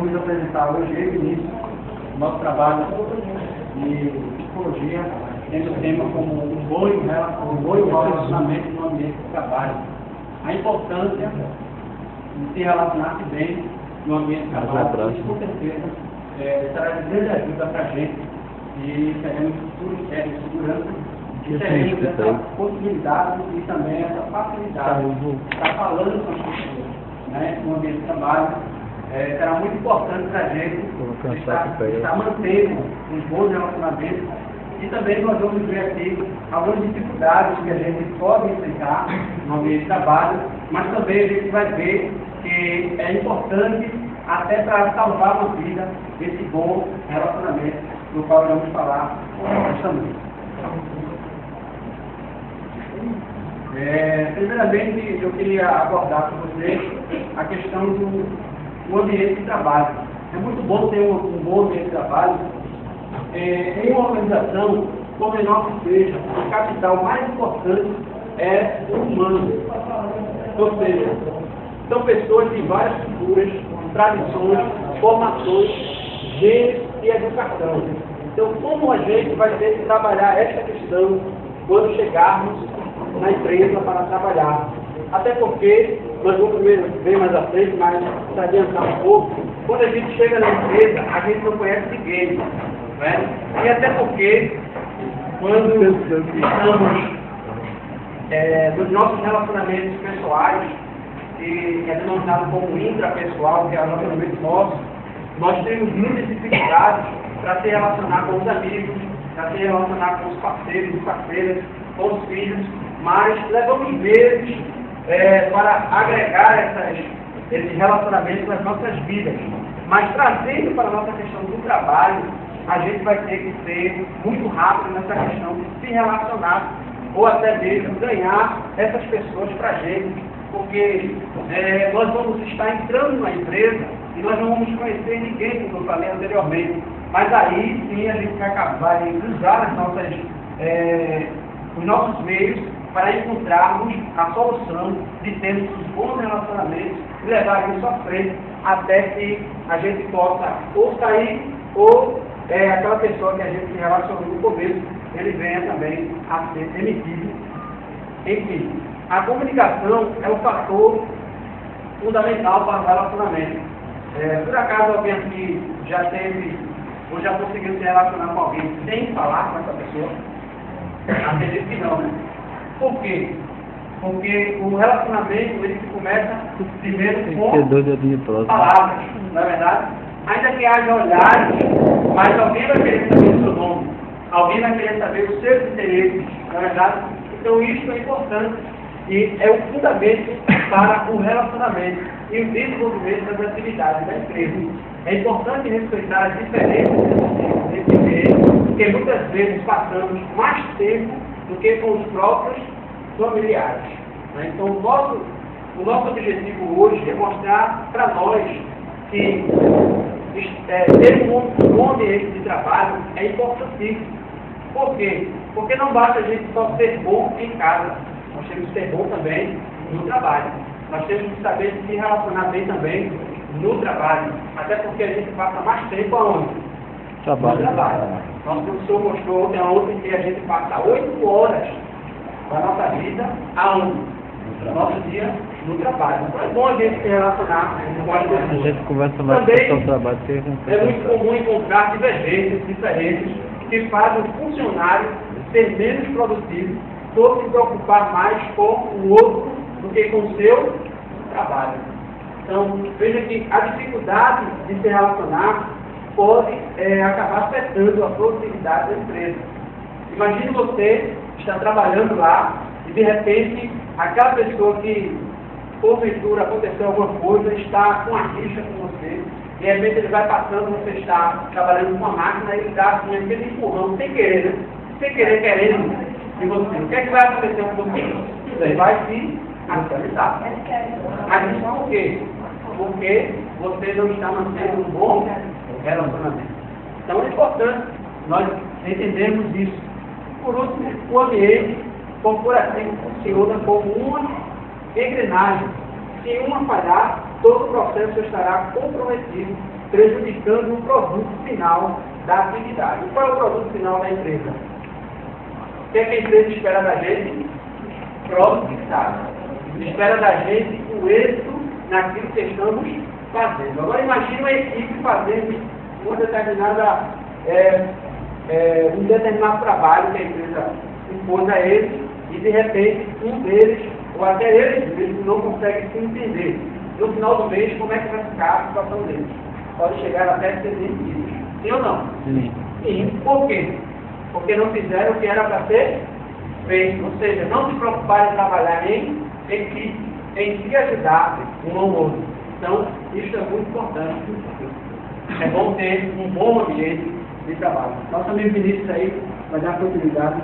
vamos apresentar hoje, eu e Vinícius, o nosso trabalho de psicologia, tendo o tema como um bom relacionamento no ambiente de trabalho. A importância de se relacionar-se bem no ambiente de trabalho, isso com certeza será de grande ajuda para a gente e teremos futuro sério de segurança e teremos essa possibilidade e também essa facilidade de estar falando com as pessoas, né, no ambiente de trabalho. Será muito importante para a gente estar mantendo uns bons relacionamentos e também nós vamos ver aqui algumas dificuldades que a gente pode enfrentar no ambiente de trabalho, mas também a gente vai ver que é importante até para salvar uma vida esse bom relacionamento do qual vamos falar esta noite. Primeiramente, eu queria abordar com vocês a questão do ambiente de trabalho. É muito bom ter um bom ambiente de trabalho. Em uma organização, como menor que seja, o capital mais importante é o humano. Ou seja, são pessoas de várias culturas, tradições, formações, gêneros e educação. Então, como a gente vai ter que trabalhar esta questão quando chegarmos na empresa para trabalhar? Até porque, nós vamos ver mais à frente, mas para adiantar um pouco, quando a gente chega na empresa, a gente não conhece ninguém, né? E até porque, quando estamos nos nossos relacionamentos pessoais, que é denominado como intrapessoal, que é o relacionamento nosso, nós temos muitas dificuldades para se relacionar com os amigos, para se relacionar com os parceiros e parceiras, com os filhos, mas levamos meses para agregar esses relacionamentos nas nossas vidas. Mas trazendo para a nossa questão do trabalho, a gente vai ter que ser muito rápido nessa questão de se relacionar ou até mesmo ganhar essas pessoas para a gente, porque nós vamos estar entrando na empresa e nós não vamos conhecer ninguém, como eu falei anteriormente. Mas aí sim a gente vai acabar de usar os nossos meios para encontrarmos a solução de termos uns bons relacionamentos e levar isso à frente até que a gente possa ou sair ou aquela pessoa que a gente se relacionou no começo, ele venha também a ser demitido. Enfim, a comunicação é um fator fundamental para o relacionamento. Por acaso alguém aqui já teve ou já conseguiu se relacionar com alguém sem falar com essa pessoa? Acredito que não, né? Por quê? Porque o relacionamento ele começa primeiro com palavras, não é verdade? Ainda que haja olhares, mas alguém vai querer saber o seu nome, alguém vai querer saber os seus interesses, não é verdade? Então isso é importante e é o fundamento para o relacionamento e o desenvolvimento das atividades da empresa. É importante respeitar as diferenças desse meio, porque muitas vezes passamos mais tempo do que com os próprios familiares. Né? Então, o nosso objetivo hoje é mostrar para nós que ter um bom ambiente de trabalho é importantíssimo. Por quê? Porque não basta a gente só ser bom em casa, nós temos que ser bom também no trabalho. Nós temos que saber se relacionar bem também no trabalho, até porque a gente passa mais tempo aonde? No trabalho. Nosso professor mostrou ontem que a gente passa 8 horas da nossa vida aonde? No nosso dia no trabalho. Então é bom a gente se relacionar com as pessoas. A gente conversa mais também com o trabalho. É muito comum encontrar divergências, diferenças que fazem o funcionário ser menos produtivo ou se preocupar mais com o outro do que com o seu trabalho. Então, veja que a dificuldade de se relacionar pode acabar afetando a produtividade da empresa. Imagine você estar trabalhando lá e, de repente, aquela pessoa que, porventura, aconteceu alguma coisa, está com a rixa com você, e, de repente, ele vai passando, você está trabalhando com uma máquina e ele dá assim, aquele empurrão, sem querer, né? Sem querer, querendo de você. O que é que vai acontecer com você? Você vai se atualizar. Mas isso por quê? Porque você não está mantendo um bom relacionamento. Então é importante nós entendermos isso. Por último, o ambiente corporativo funciona como uma engrenagem. Se uma falhar, todo o processo estará comprometido, prejudicando o produto final da atividade. E qual é o produto final da empresa? O que é que a empresa espera da gente? Produtividade. Espera da gente o êxito naquilo que estamos fazendo. Agora imagine uma equipe fazendo uma determinada, um determinado trabalho que a empresa impôs a eles e de repente um deles, ou até eles mesmos, não consegue se entender. No final do mês, como é que vai ficar a situação deles? Pode chegar até a ser demitidos. Sim ou não? Sim. Sim. Por quê? Porque não fizeram o que era para ser feito. Ou seja, não se preocuparam em trabalhar em equipe, em se ajudar um ao outro. Então, isso é muito importante. É bom ter um bom ambiente de trabalho. Nosso amigo Vinícius aí vai dar continuidade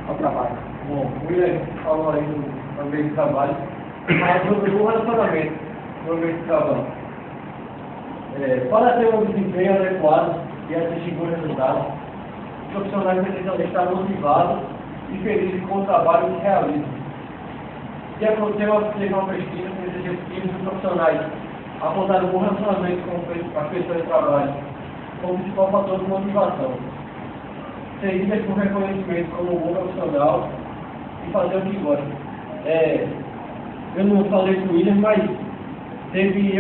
ao trabalho. Bom, o William falou aí do ambiente de trabalho, mas sobre o relacionamento no ambiente de trabalho. Para ter um desempenho adequado e atingir bons resultados, os profissionais precisam estar motivados e felizes com o trabalho que realizam. Se aconteceu uma pesquisa com os executivos e profissionais apontaram um bom relacionamento com as pessoas de trabalho como principal fator de motivação. Seguidas por reconhecimento como um bom profissional e fazer o que gosta. Eu não falei com o William, mas tive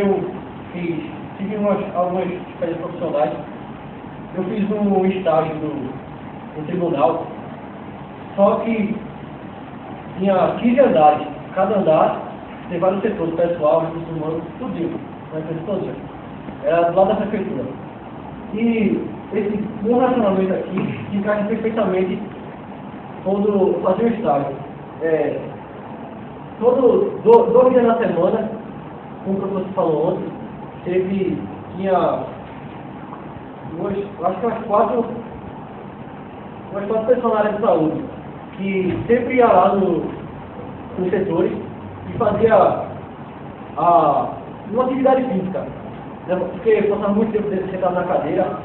algumas experiências profissionais. Eu fiz um estágio no tribunal, só que tinha 15 andares. Cada andar tem vários setores, pessoal, recursos humanos, tudinho, na empresa toda. Era do lado da prefeitura. E esse bom relacionamento aqui se encaixa perfeitamente quando eu fazia o estágio. Dois dias na semana, como o professor falou ontem, tinha acho que umas quatro pessoas na área de saúde, que sempre ia lá nos setores e fazia uma atividade física. Né? Porque eu passava muito tempo sentado na cadeira,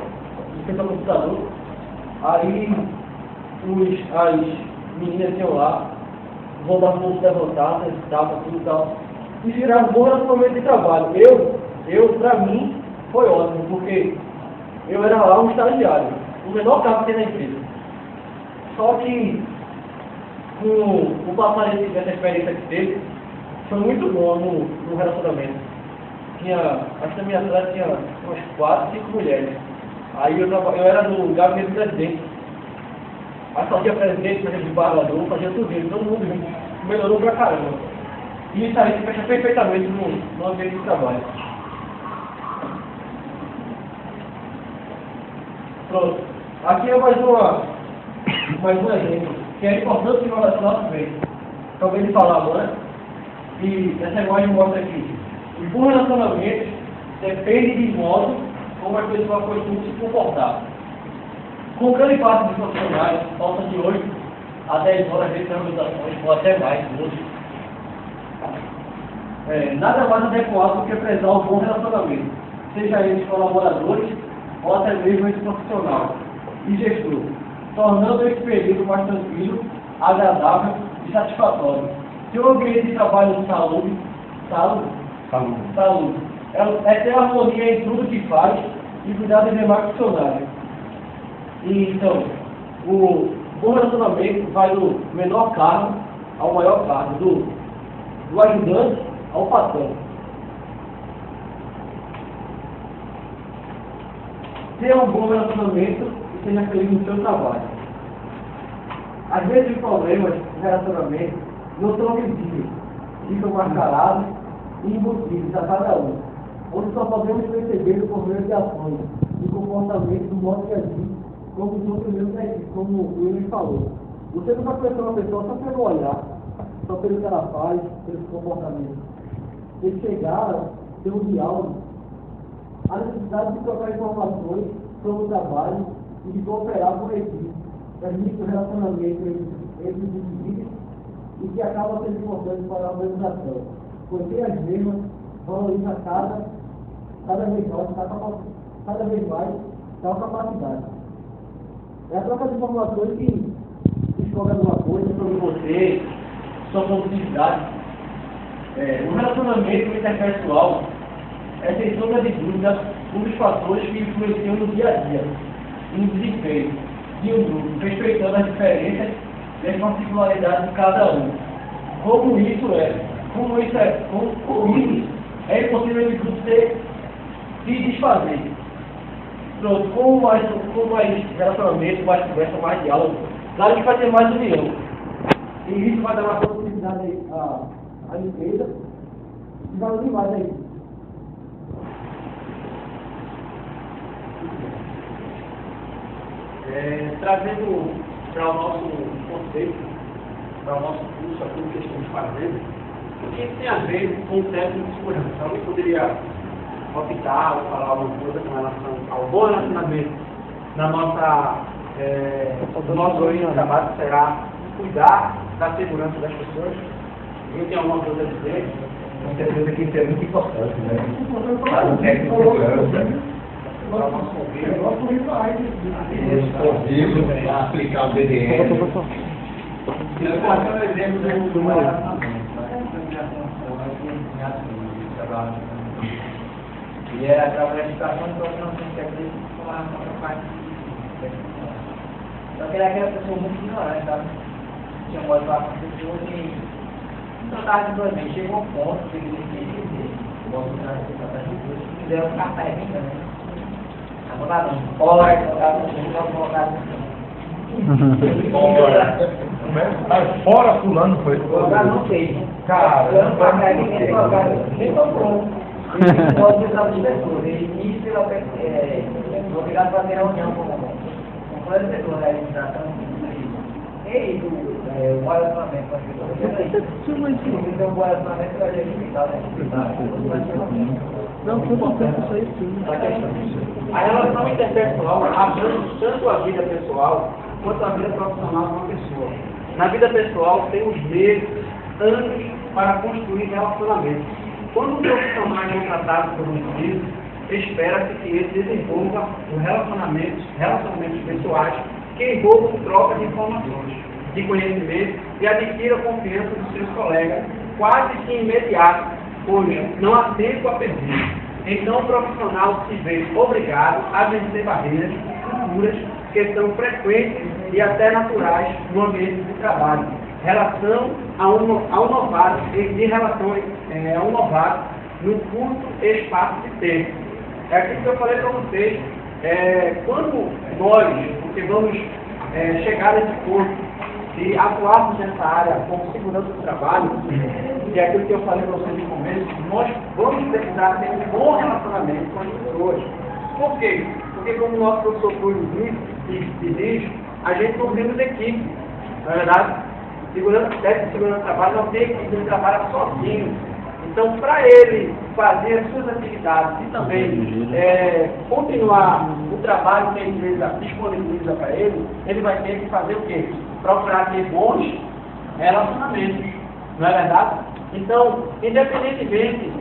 sentado no computador, aí as meninas iam lá, voltavam um pouco levantar, sentavam, tudo e tal. Isso virava um bom relacionamento de trabalho. Pra mim, foi ótimo, porque eu era lá um estagiário, o menor cargo que tem na empresa. Só que, com o passar dessa experiência que teve, foi muito bom no relacionamento. Acho que na minha sala tinha umas 4, 5 mulheres. Aí eu era do gabinete do presidente. Aí fazia presidente, fazia desembargador, fazia tudo isso, todo mundo junto. Melhorou pra caramba. E isso aí se fecha perfeitamente no ambiente de trabalho. Pronto. Aqui é mais um exemplo, que é importante que o relacionamento também. Acabei de falar agora. E essa imagem mostra aqui. Os bons relacionamentos dependem de modo como a pessoa costuma se comportar. Com grande parte dos profissionais, falta de 8 a 10 horas de transações, ou até mais, 12. Nada mais adequado do que prezar o bom relacionamento, seja eles colaboradores ou até mesmo esse profissional e gestor, tornando esse período mais tranquilo, agradável e satisfatório. Se o ambiente de trabalho de saúde, é ter harmonia em tudo que faz e cuidar dos demais funcionários. E, então, o bom relacionamento vai do menor cargo ao maior cargo, do ajudante ao patrão. Ter um bom relacionamento e seja feliz no seu trabalho. Às vezes os problemas de relacionamento não são visíveis, ficam mascarados e embutidos a cada um, onde só podemos perceber por meio de ações e comportamentos do modo de agir, como os outros mesmos aqui, como o William falou. Você não vai conhecer uma pessoa só pelo olhar, só pelo que ela faz, pelo comportamento. Tem que chegar, ter um diálogo, a necessidade de trocar informações sobre o trabalho e de cooperar com a equipe, permite o relacionamento entre os indivíduos e que acaba sendo importante para a organização, porque as mesmas valorizam cada vez mais tal capacidade. É a troca de informações que descobre alguma coisa sobre você, sua produtividade. O relacionamento interpessoal é, sem sombra de dúvida, um dos fatores que influenciam no dia a dia e no desempenho de um grupo, respeitando as diferenças e as particularidades de cada um. Como isso é impossível esse grupo se desfazer. Pronto, com mais relacionamento, mais conversa, mais diálogo, claro que vai ter mais união. E isso vai dar uma possibilidade à empresa e vai unir mais aí. Trazendo para o nosso conceito, para o nosso curso, aquilo que estamos fazendo, o que tem a ver com o técnico de segurança? Alguém poderia optar ou falar alguma coisa com relação ao bom relacionamento na nossa do nosso trabalho, que será cuidar da segurança das pessoas? Alguém tem alguma coisa a dizer? Com certeza que isso é muito importante, né? Para o técnico de segurança. Para o nosso convívio. Convívio, para aplicar o DDM. Eu posso dar um exemplo do e é através da educação que nós não temos que acreditar com relação à parte. Só que ele é aquela pessoa muito ignorante, sabe? Tinha um olho para a pessoa que não tratava simplesmente. Chegou a um ponto que ele tinha que dizer: eu gosto de tratar de Deus, se quiser um cartaz também. Agora não pode, não colocar Mas fora fulano foi. agora não fez. Cara, Eu não pagar ninguém colocar, nem comprou. Ele pode usar os pessoas. Ele é obrigado a fazer reunião com o diretor da administração. Ele, o relacionamento com as pessoas. Então, o relacionamento vai ser limitado. Não, foi importante isso aí, sim. A relação interpessoal abrange tanto a vida pessoal quanto a vida profissional de uma pessoa. Na vida pessoal, temos meses, anos para construir relacionamentos. Quando um profissional é contratado por um indivíduo, espera-se que ele desenvolva relacionamentos pessoais que envolvam troca de informações, de conhecimento e adquira a confiança dos seus colegas, quase que imediato, pois não há tempo a perder. Então o profissional se vê obrigado a vencer barreiras culturas que são frequentes e até naturais no ambiente de trabalho. Relação a um novato num curto espaço de tempo. É aquilo que eu falei para vocês. Quando nós vamos chegar nesse ponto de atuarmos nessa área como segurança do trabalho, que é aquilo que eu falei para vocês no começo, nós vamos precisar ter um bom relacionamento com as pessoas. Por quê? Porque como o nosso professor Túlio diz, a gente não temos equipe, não é verdade? Técnico de segurança do trabalho não tem equipe, ele trabalha sozinho. Então, para ele fazer as suas atividades e também continuar o trabalho que a empresa disponibiliza para ele, ele vai ter que fazer o quê? Procurar ter bons relacionamentos, não é verdade? Então, independentemente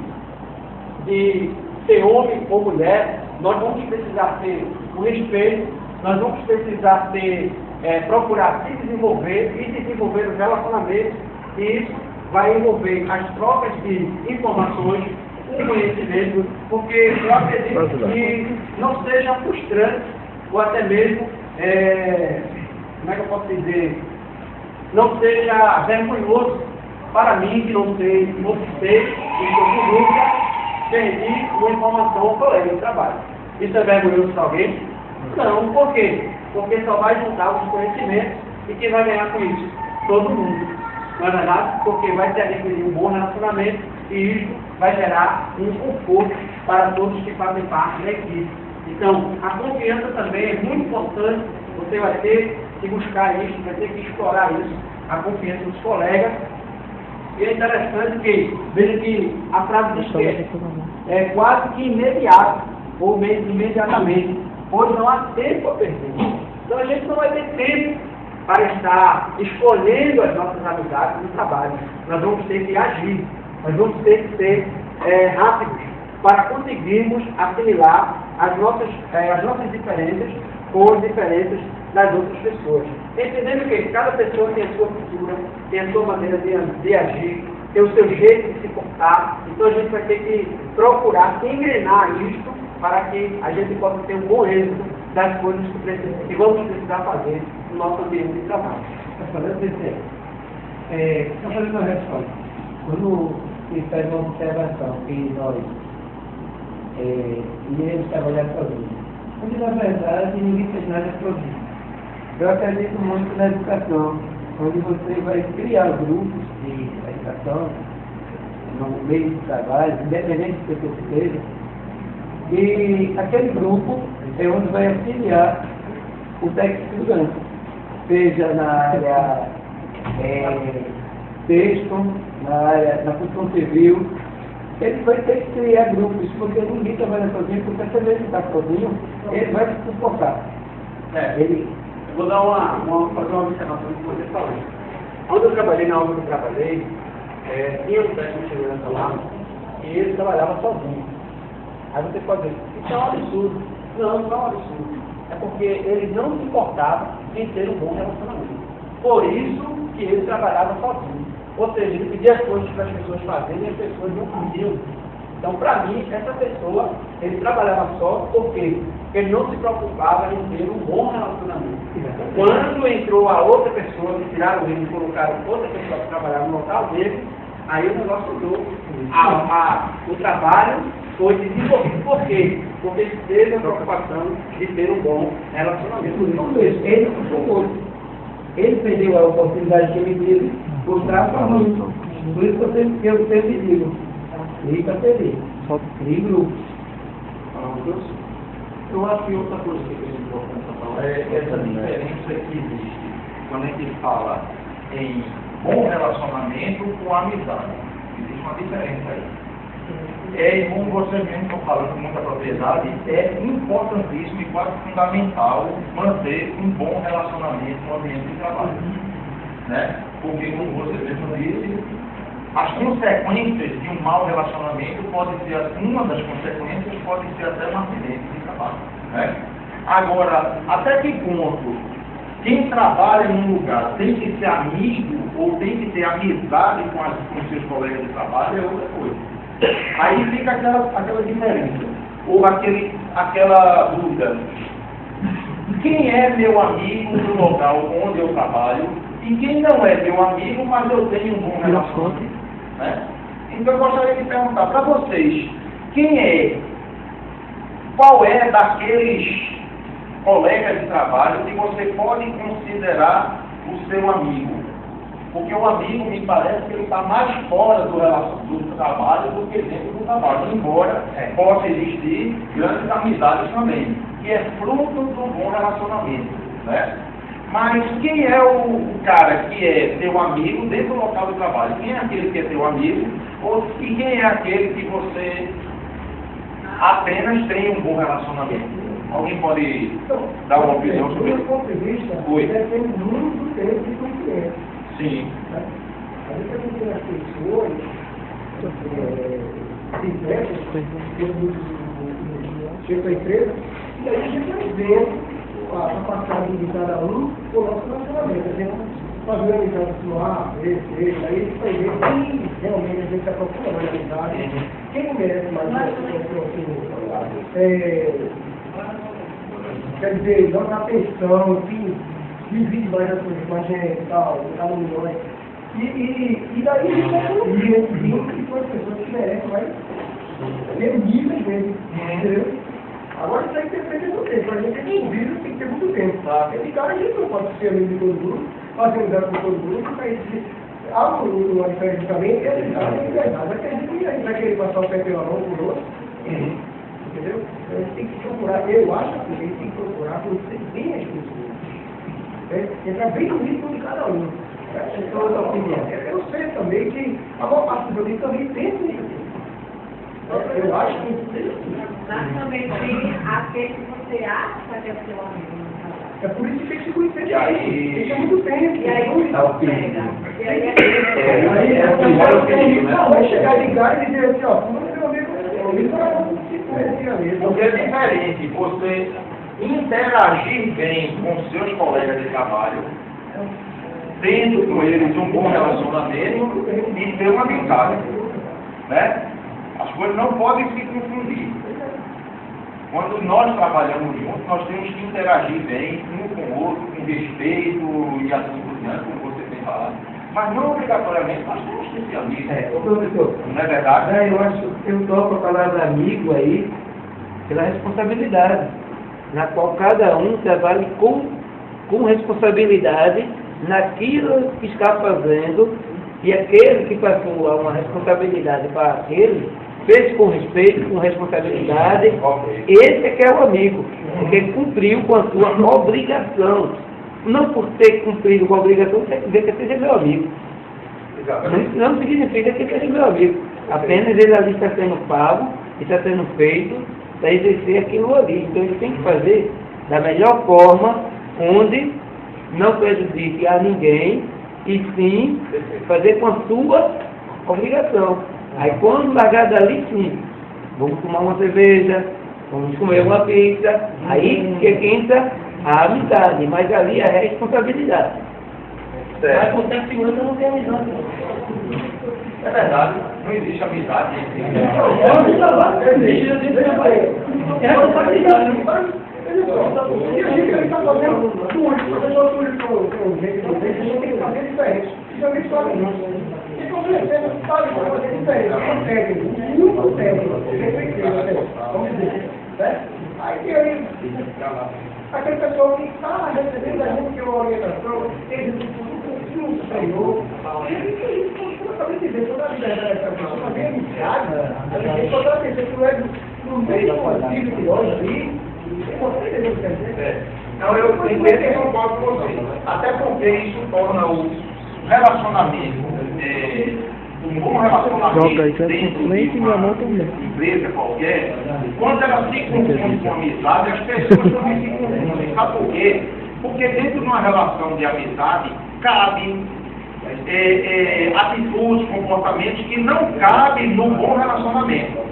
de ser homem ou mulher, nós vamos precisar ter o respeito, nós vamos precisar ter, procurar se desenvolver e desenvolver os relacionamentos, e isso vai envolver as trocas de informações, de conhecimento, porque eu acredito que não seja frustrante ou até mesmo, como é que eu posso dizer, não seja vergonhoso para mim, que não sei você, e estou com dúvida, perdi uma informação ao colega de trabalho. Isso é vergonhoso para alguém? Não, por quê? Porque só vai juntar os conhecimentos e quem vai ganhar com isso? Todo mundo. Não é verdade? Porque vai ter adquirido um bom relacionamento e isso vai gerar um conforto para todos que fazem parte da equipe. Então, a confiança também é muito importante. Você vai ter que buscar isso, vai ter que explorar isso, a confiança dos colegas. E é interessante que, veja que a frase diz que é quase que imediato, ou imediatamente, pois não há tempo a perder. Então a gente não vai ter tempo para estar escolhendo as nossas amizades no trabalho. Nós vamos ter que agir, nós vamos ter que ser rápidos para conseguirmos assimilar as nossas diferenças com as diferenças das outras pessoas. Entendendo que cada pessoa tem a sua cultura, tem a sua maneira de agir, tem o seu jeito de se portar. Então a gente vai ter que procurar engrenar isto para que a gente possa ter um bom êxito das coisas que vamos precisar fazer no nosso ambiente de trabalho. Está fazendo uma resposta. Quando se faz uma observação que nós iremos trabalhar sozinhos, onde na verdade ninguém fez nada sozinho. Eu acredito muito na educação, onde você vai criar grupos de educação, no meio de trabalho, independente do que seja, e aquele grupo é onde vai auxiliar o técnico de segurança, seja na área texto, na função civil. Ele vai ter que criar grupos, porque ninguém trabalha sozinho, porque se ele está sozinho, ele vai se suportar. Eu vou dar fazer uma observação que você falou. Onde eu trabalhei, na obra que eu trabalhei, tinha um técnico de segurança lá, e ele trabalhava sozinho. Aí você pode dizer, isso é um absurdo. Não, não é um absurdo. É porque ele não se importava em ter um bom relacionamento. Por isso que ele trabalhava sozinho. Ou seja, ele pedia as coisas para as pessoas fazerem e as pessoas não pediam. Então, para mim, essa pessoa, ele trabalhava só porque ele não se preocupava em ter um bom relacionamento. Quando entrou a outra pessoa, que tiraram ele e colocaram outra pessoa para trabalhar no local dele, aí o negócio mudou. O trabalho foi desenvolvido. Por quê? Porque ele teve a preocupação de ter um bom relacionamento. Ele suportou. Ele perdeu a oportunidade que ele teve por trabalho. Por isso que eu sempre digo, fica feliz. Crie grupo. Eu acho que outra coisa que é importante falar é essa diferença que existe quando a gente fala em bom relacionamento com amizade. Existe uma diferença aí. Como você mesmo está falando com muita propriedade, é importantíssimo e quase fundamental manter um bom relacionamento no ambiente de trabalho. Né? Porque, como você mesmo disse, as consequências de um mau relacionamento podem ser, uma das consequências pode ser até um acidente de trabalho. Né? Agora, até que ponto quem trabalha num lugar tem que ser amigo ou tem que ter amizade com seus colegas de trabalho é outra coisa. Aí fica aquela diferença, ou aquela dúvida. Quem é meu amigo no local onde eu trabalho e quem não é meu amigo, mas eu tenho um bom relacionamento? Né? Então eu gostaria de perguntar para vocês, qual é daqueles colegas de trabalho que você pode considerar o seu amigo? Porque o amigo, me parece que ele está mais fora do trabalho do que dentro do trabalho, embora possa existir grandes amizades também, que é fruto do bom relacionamento. Né? Mas quem é o cara que é teu amigo dentro do local do trabalho? Quem é aquele que é teu amigo? E quem é aquele que você apenas tem um bom relacionamento? Alguém pode dar uma opinião sobre isso? Do meu ponto de vista, depende muito do tempo que tu conhece. Sim. A gente tem as pessoas chega a empresa e aí a gente vai ver a capacidade de cada um com o nosso relacionamento. A gente faz uma amizade no A, B, C, aí a gente vai ver quem realmente a gente se aprofunda mais na amizade, quem merece mais quer dizer, dá uma atenção, quem divide mais as coisas com a gente, tal, cada um de nós. E daí a gente vai evoluir, que são as pessoas que merecem mais ter níveis mesmo, entendeu? Agora isso aí depende do tempo, a gente tem que convívio, tem que ter muito tempo, tá? Esse cara a gente não pode ser amigo de todo mundo, fazer amizade com todo mundo, porque há uma diferença também, e a liberdade. Mas tem gente que a gente vai querer passar o pé pela mão por outro, entendeu? Então a gente tem que procurar, eu acho que a gente tem que procurar conhecer bem as pessoas. Entrar bem no ritmo de cada um. Então, eu sei também que a maior parte do amigo também pensa nisso. Eu acho que mas também tem aquele que você acha que é seu amigo. é por isso que tem que se conhecer. E aí- Isso é muito tempo. E aí Tá o você perigo. pega. E aí é Não, vai chegar de cara e dizer assim, ó, como é meu amigo, Porque é diferente você interagir bem com seus colegas de trabalho tendo com eles um bom relacionamento e ter uma amizade, né? As coisas não podem se confundir. Quando nós trabalhamos juntos, nós temos que interagir bem, um com o outro, com respeito e assim por diante, como você tem falado. Mas não obrigatoriamente nós temos que ser amigos. Professor, Não é verdade? eu acho que eu toco a palavra amigo aí pela responsabilidade, na qual cada um trabalha com responsabilidade naquilo que está fazendo, e aquele que passou uma responsabilidade para aquele, fez com respeito, com responsabilidade, esse é que é o amigo, porque cumpriu com a sua obrigação. Não por ter cumprido com a obrigação, quer dizer que seja meu amigo. Não significa que seja meu amigo. Apenas ele ali está sendo pago, está sendo feito para exercer aquilo ali. Então ele tem que fazer da melhor forma, onde não prejudique a ninguém, e sim fazer com a sua obrigação. Aí quando largar dali, sim, vamos tomar uma cerveja, vamos comer uma pizza, aí que entra a amizade, mas ali a responsabilidade. Certo. Mas com tempo segurança não tem amizade. É verdade, não existe amizade entre aquele pessoal que está recebendo a gente que é uma orientação, ele não treinou, ele pode dizer toda a liberdade dessa pessoa, mas é amizade, a gente só está pensando que não é no meio do filho de hoje ali, você entendeu o que quer dizer? Não, eu entendo e concordo com você. Até porque isso torna o relacionamento, um bom relacionamento dentro de uma empresa qualquer, quando ela se confunde com amizade, as pessoas também se confundem. Sabe por quê? Porque dentro de uma relação de amizade, cabe atitudes, comportamentos que não cabem no bom relacionamento.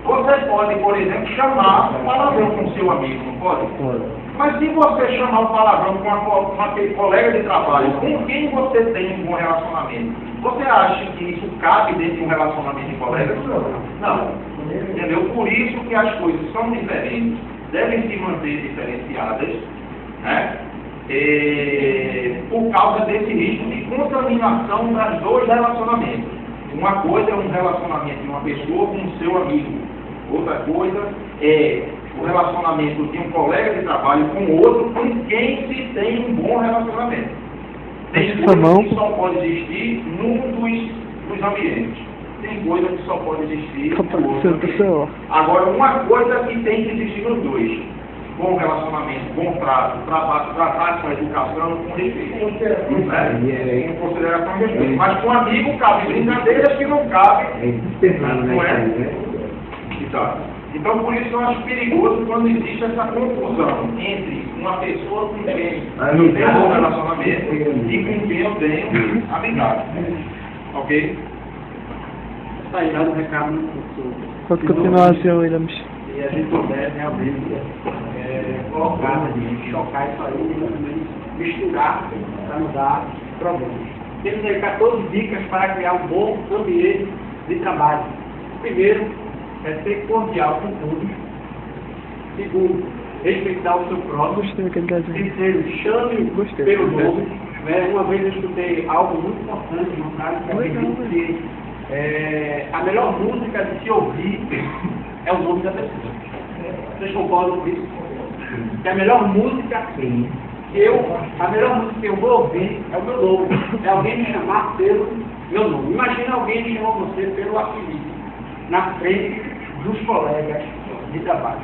Você pode, por exemplo, chamar um palavrão com seu amigo, não pode? Mas se você chamar um palavrão com aquele colega de trabalho, com quem você tem um bom relacionamento, você acha que isso cabe dentro de um relacionamento de colegas? Não. Entendeu? Por isso que as coisas são diferentes, devem se manter diferenciadas, né? Por causa desse risco de contaminação das dois relacionamentos. Uma coisa é um relacionamento de uma pessoa com o seu amigo. Outra coisa é o relacionamento de um colega de trabalho com outro com quem se tem um bom relacionamento. Tem coisas que só pode existir num dos ambientes. Tem coisas que só pode existir no outro. Agora, uma coisa que tem que existir nos dois. Bom relacionamento, bom trato, tratar com educação, com respeito. Com consideração e respeito. Mas com amigo cabe brincadeiras que não cabem. Não é? Então, por isso eu acho perigoso quando existe essa confusão entre uma pessoa com quem eu tenho um bom relacionamento e com quem eu tenho amizade. Ok? Está aí dado um recado no curso. Pode continuar, senhor Williams. E a gente puder realmente colocar, chocar isso aí, misturar para não dar problemas. Temos aí 14 dicas para criar um bom ambiente de trabalho. Primeiro, é ser cordial com todos. Segundo, respeitar o seu próximo. Terceiro, chame pelo nome. Uma vez eu escutei algo muito importante no caso que acredito que a melhor música de se ouvir é o nome da pessoa. Vocês concordam com isso? Que a melhor música a melhor música que eu vou ouvir é o meu nome. É alguém me chamar pelo meu nome. Imagina alguém me chamar você pelo apelido na frente dos colegas de trabalho.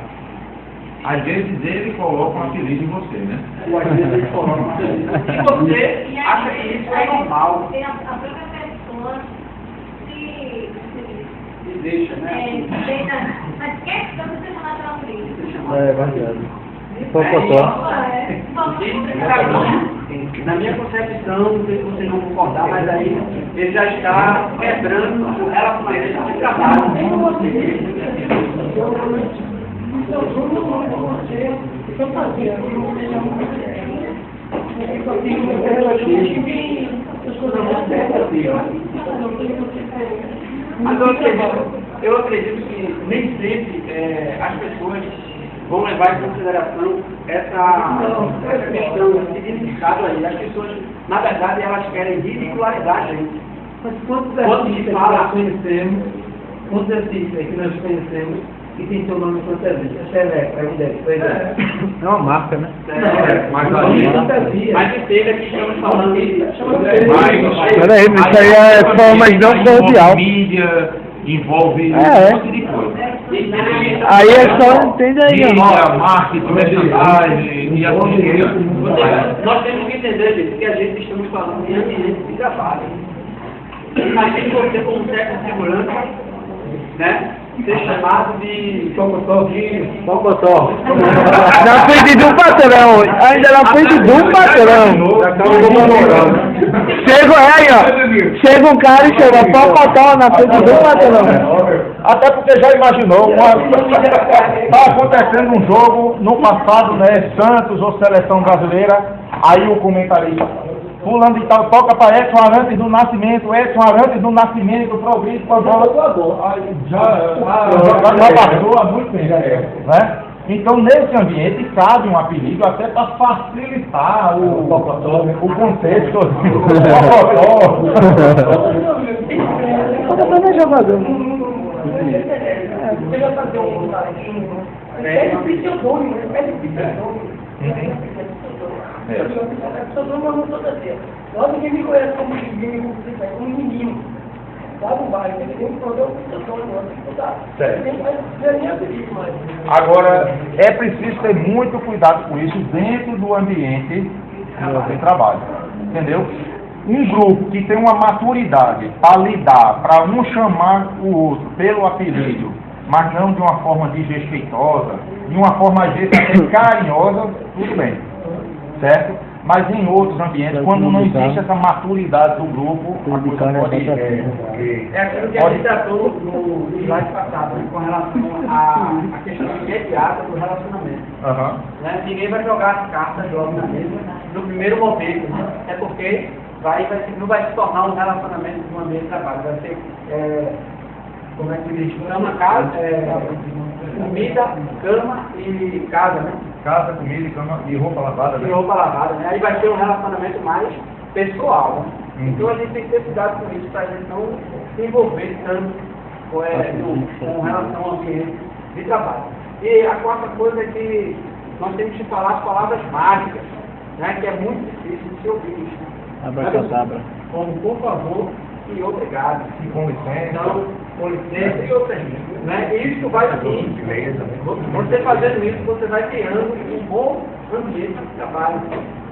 Às vezes ele coloca um apelido em você, né? Ou às vezes ele coloca um apelido. E você acha que isso é normal? Tem a própria pessoa se Deixa, né? mas quer que você chamar pela polícia? É verdade. Na minha concepção, não sei se vocês vão concordar, mas aí ele já está quebrando o relacionamento de trabalho. Mas eu acredito que nem sempre as pessoas vão levar em consideração essa questão de significado aí. As pessoas, na verdade, elas querem ridicularizar a gente. Mas quantos artistas que nós conhecemos, quantos artistas que nós conhecemos que tem seu nome com cerveja? Xeleco, é um deles, por exemplo. É uma marca, né? Mas entenda que estamos falando de... Peraí, isso aí é forma não cordial. Mídia, envolve É. um monte de coisa. Aí é só, entende aí, ó. Mídia, marketing, merchandising e assim por diante. Nós temos que entender, gente, que a gente estamos falando de ambiente de trabalho. Mas tem que você, como técnico de segurança, né, ser chamado de Pocotó. Na frente do patrão, ainda na frente do patrão. Chega aí, ó. Chega um cara e chama Pocotó na frente do patrão. Até porque já imaginou, está acontecendo um jogo no passado, né, Santos ou Seleção Brasileira, aí o comentarista, fulano de tal, toca para Edson Arantes do Nascimento, Edson Arantes do Nascimento, progride com a bola, aí já passou há muito tempo, né? Então, nesse ambiente, cabe um apelido até para facilitar o contexto. Pocotó não é jogador. Você vai fazer um site, pede o pseudônimo, pede o pseudônimo. Pseudônimo não toda vez. Logo ninguém me conhece como um menino. Lá no bairro, ele tem que fazer um pseudônimo, tem que mudar. Agora, é preciso ter muito cuidado com isso dentro do ambiente de trabalho, entendeu? Um grupo que tem uma maturidade para lidar, para um chamar o outro pelo apelido, mas não de uma forma desrespeitosa, de uma forma às vezes até carinhosa, tudo bem, certo? Mas em outros ambientes, quando não existe essa maturidade do grupo, a coisa pode... É aquilo que a gente tratou no slide passado, né, com relação à questão imediata do relacionamento. Né? Ninguém vai jogar as cartas logo na mesa no primeiro momento, né? É porque não vai se tornar um relacionamento de um ambiente de trabalho, vai ser, como é que diz, cama, casa, comida, cama e casa, né? Casa, comida, cama e roupa lavada, né? E roupa lavada, né? Aí vai ser um relacionamento mais pessoal, né? Então a gente tem que ter cuidado com isso, para a gente não se envolver tanto com relação ao ambiente de trabalho. E a quarta coisa é que nós temos que falar as palavras mágicas, né? Que é muito difícil de se ouvir isso. Abracadabra. Como por favor e obrigado. E com licença. Então, com licença e outras. Né? Isso vai sim. Você fazendo isso, você vai criando um bom ambiente de trabalho.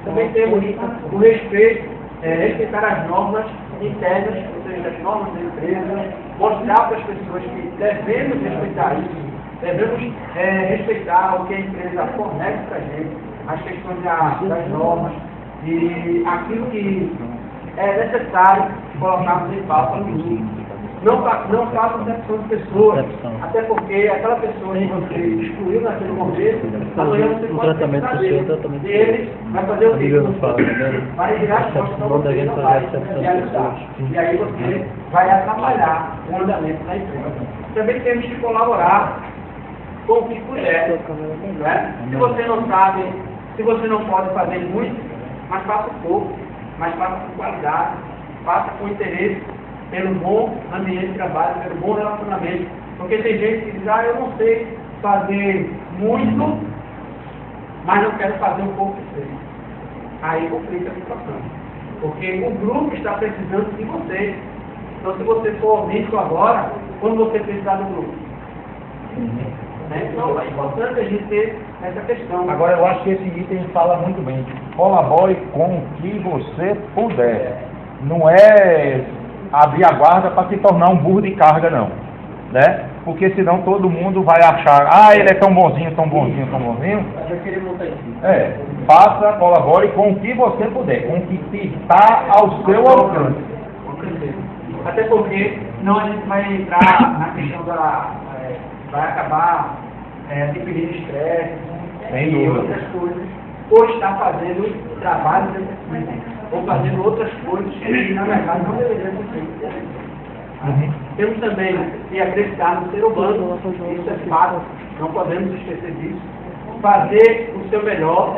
Também temos o respeito, respeitar as normas internas, ou seja, as normas da empresa, mostrar para as pessoas que devemos respeitar isso, devemos respeitar o que a empresa fornece para a gente, as questões das normas e aquilo que é necessário colocarmos em pauta no grupo. Não façam exceção de pessoas, até porque aquela pessoa que você excluiu naquele momento, amanhã você pode trazer. E ele vai fazer o quê? Vai virar as costas para você, não vai realizar. E aí você vai atrapalhar o andamento da empresa. Também temos que colaborar com o que puder. Né? Se você não sabe, se você não pode fazer muito, mas faça pouco, mas faça com qualidade, faça com interesse pelo bom ambiente de trabalho, pelo bom relacionamento. Porque tem gente que diz, eu não sei fazer muito, mas não quero fazer um pouco de seja. Aí complica a situação. Porque o grupo está precisando de você. Então se você for omisso agora, quando você precisar do grupo? Então é importante a gente ter essa questão. Agora eu acho que esse item fala muito bem. Colabore com o que você puder. Não é abrir a guarda para se tornar um burro de carga, não. Né? Porque senão todo mundo vai achar, ele é tão bonzinho, tão bonzinho, tão bonzinho. Faça, colabore com o que você puder, com o que está ao seu alcance. Até porque senão a gente vai entrar na questão vai acabar adquirindo estresse e outras coisas, por estar fazendo trabalho de ou fazendo outras coisas que, na verdade, não deveriam ser feitas. Temos também que acreditar no ser humano, isso é fato, não podemos esquecer disso. Fazer o seu melhor,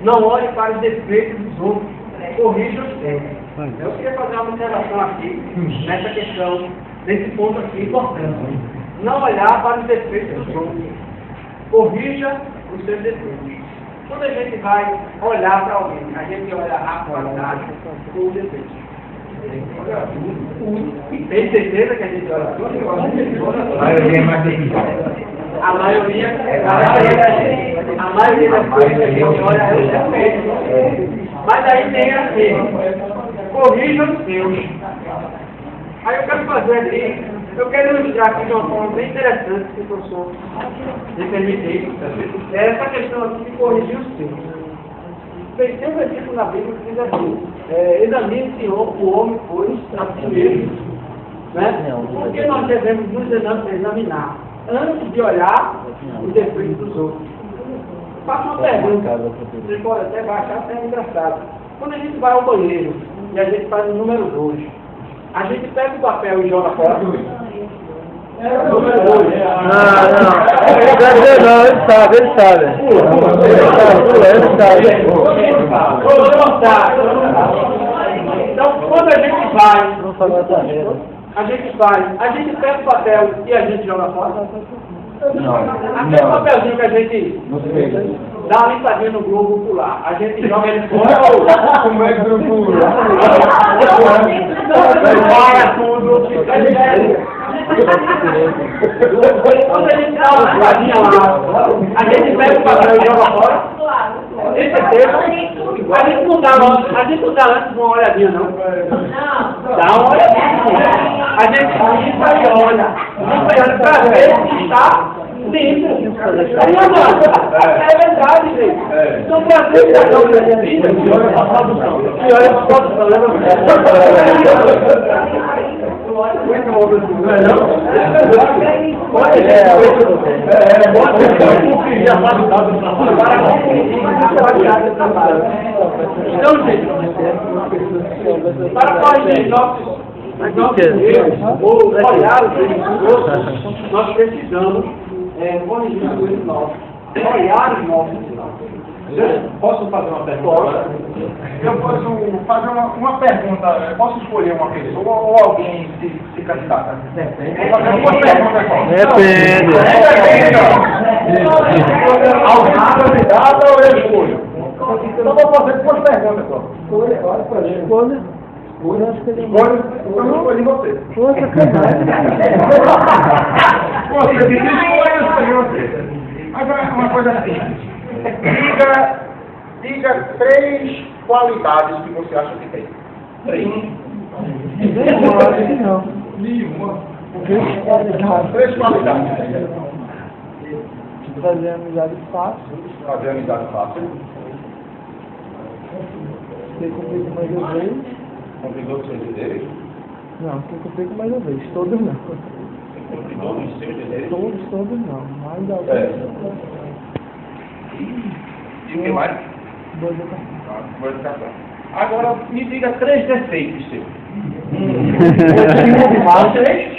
não olhe para os defeitos dos outros, corrija os seus. Eu queria fazer uma observação aqui, nessa questão, nesse ponto aqui importante. Não olhar para os defeitos dos outros, corrija os seus defeitos. Quando a gente vai olhar para alguém, a gente olha a qualidade ou os defeitos. Tem certeza que a gente olha tudo? A maioria das coisas que a gente olha é os defeitos. Mas aí tem assim, corrija os seus. Aí eu quero fazer aqui, eu quero ilustrar aqui de uma forma bem interessante, se o professor me permitir, essa questão aqui de corrigir os seus. Tem um versículo na Bíblia que diz assim, examine-se o homem, pois, a si mesmo. Né? Porque nós devemos nos examinar antes de olhar os defeitos dos outros. Faça uma pergunta, você pode até baixar, até é engraçado. Quando a gente vai ao banheiro e a gente faz o número 2, a gente pega o papel e joga fora. Número 2. Não, ele sabe. Então, quando a gente pega o papel e a gente joga fora. Aquele papelzinho que a gente dá uma limpadinha no globo pular, a gente joga ele fora ou como é que o globo pula? Para tudo. Quando a gente dá uma limpadinha lá, a gente pega o papel e joga fora. Tem certeza? A gente não dá antes uma olhadinha, não. Dá uma olhadinha. A gente limpa e olha. Para ver se está limpo. É verdade, gente. Então, para ver se está limpo, e olha para a produção. Muito bom, então, gente, para corrigir nossos erros, ou olhar os erros dos outros, nós precisamos corrigir os erros nossos, olhar os nossos erros. Posso fazer uma pergunta? Eu posso fazer uma pergunta. Eu posso escolher uma pessoa ou alguém se candidata? Depende. Alguém se candidata ou eu escolho? Então vou fazer duas perguntas só. Escolha. Eu escolhi você. Você disse escolha, eu escolhi você. Agora, uma coisa assim. Diga 3 qualidades que você acha que tem. 3. Nenhuma. 3 qualidades. fazer amizade fácil. Fazer amizade fácil. Ser comigo mais uma vez. Convidou os seus deveres? Não, ser comigo mais uma vez. Todos não. Convidou os seus deveres? Todos não. Mais alguns. E o que mais? Boa educação. Boa educação. Agora, me diga 3 defeitos seus.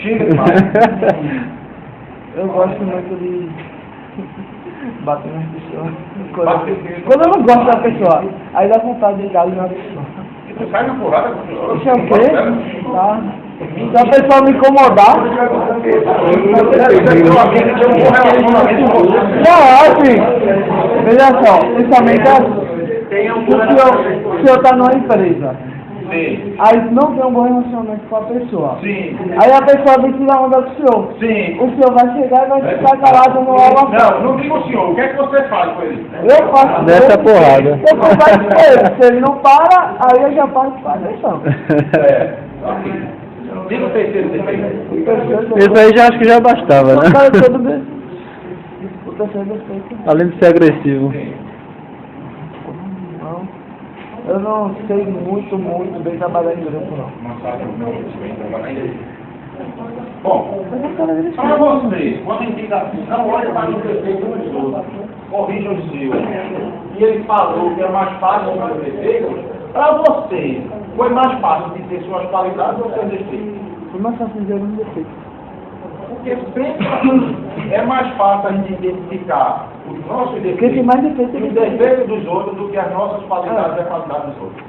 Xinga demais. Eu gosto muito de bater nas pessoas. Quando eu não gosto da pessoa, aí dá vontade de ligar na pessoa. Você sai na porrada? Isso é o quê? Tá. Se a pessoa me incomodar. Não, assim. Veja só, pensamento é assim. Se eu tá numa empresa, sim, aí não tem um bom relacionamento com a pessoa. Sim. Aí a pessoa vem tirar onda do senhor. Sim. O senhor vai chegar e vai ficar calado no holofote. Não diga o senhor. O que é que você faz com ele? Eu faço. Dessa porrada. Eu converso com ele. Se ele não para, aí eu já passo para a atenção. Diga o terceiro defeito. Isso aí já acho que já bastava, né? O terceiro defeito. Além de ser agressivo. Eu não sei muito bem trabalhar em grupo, não. Não sabe muito trabalhar em grupo. Bom, para você, quando indica, não olha para o defeito dos outros, corrija o seu. E ele falou que é mais fácil para o defeito, Para você, foi mais fácil de ter suas qualidades ou seus defeitos? Foi mais fácil dizer um defeito. Porque sempre é mais fácil a gente identificar os nossos Porque tem defeitos, mais defeito os defeitos dos outros do que as nossas qualidades e a qualidade dos outros.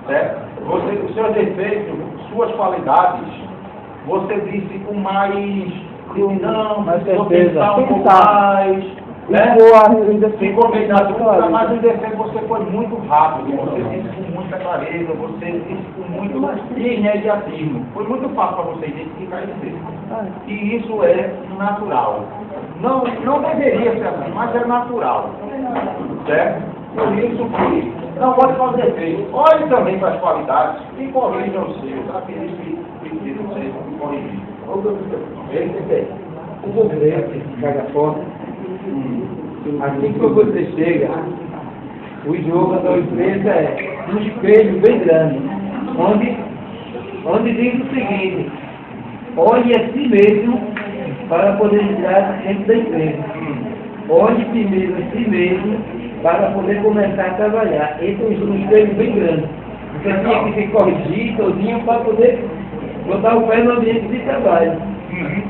Certo? Os seus defeitos, suas qualidades, você disse com mais não, mais vou certeza. pensar um pouco Pensar. mais. Né? Ficou bem na dúvida, mas o defeito você foi muito rápido, você disse com muita clareza, você disse com muito imediatismo. Foi muito fácil para você identificar e dizer. E isso é natural. Não deveria ser assim, mas é natural. Certo? Por isso que não pode fazer defeito. Olhe também para as qualidades e corrija os seus, aqueles que precisam ser corrigidos. O governo que caga fora, assim que você chega, o jogo da empresa é um espelho bem grande, onde diz o seguinte: olhe a si mesmo para poder entrar dentro da empresa. Olhe primeiro a si mesmo para poder começar a trabalhar. Esse é um espelho bem grande. Você tinha que se corrigir todinho para poder botar o pé no ambiente de trabalho.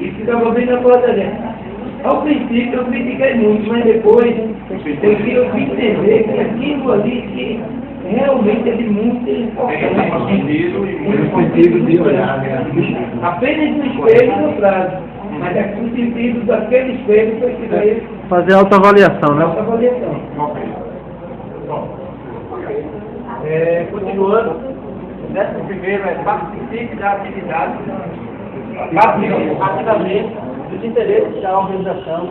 E ficava bem na porta. Ao princípio eu critiquei muito, mas depois eu fui entender que aquilo ali que realmente é de muita importância. sentido de olhar, Apenas no espelho no prazo, mas é o sentido daquele espelho foi que daí Fazer autoavaliação, né? autoavaliação. Continuando, o 11º é participe da atividade, participe ativamente dos interesses da organização.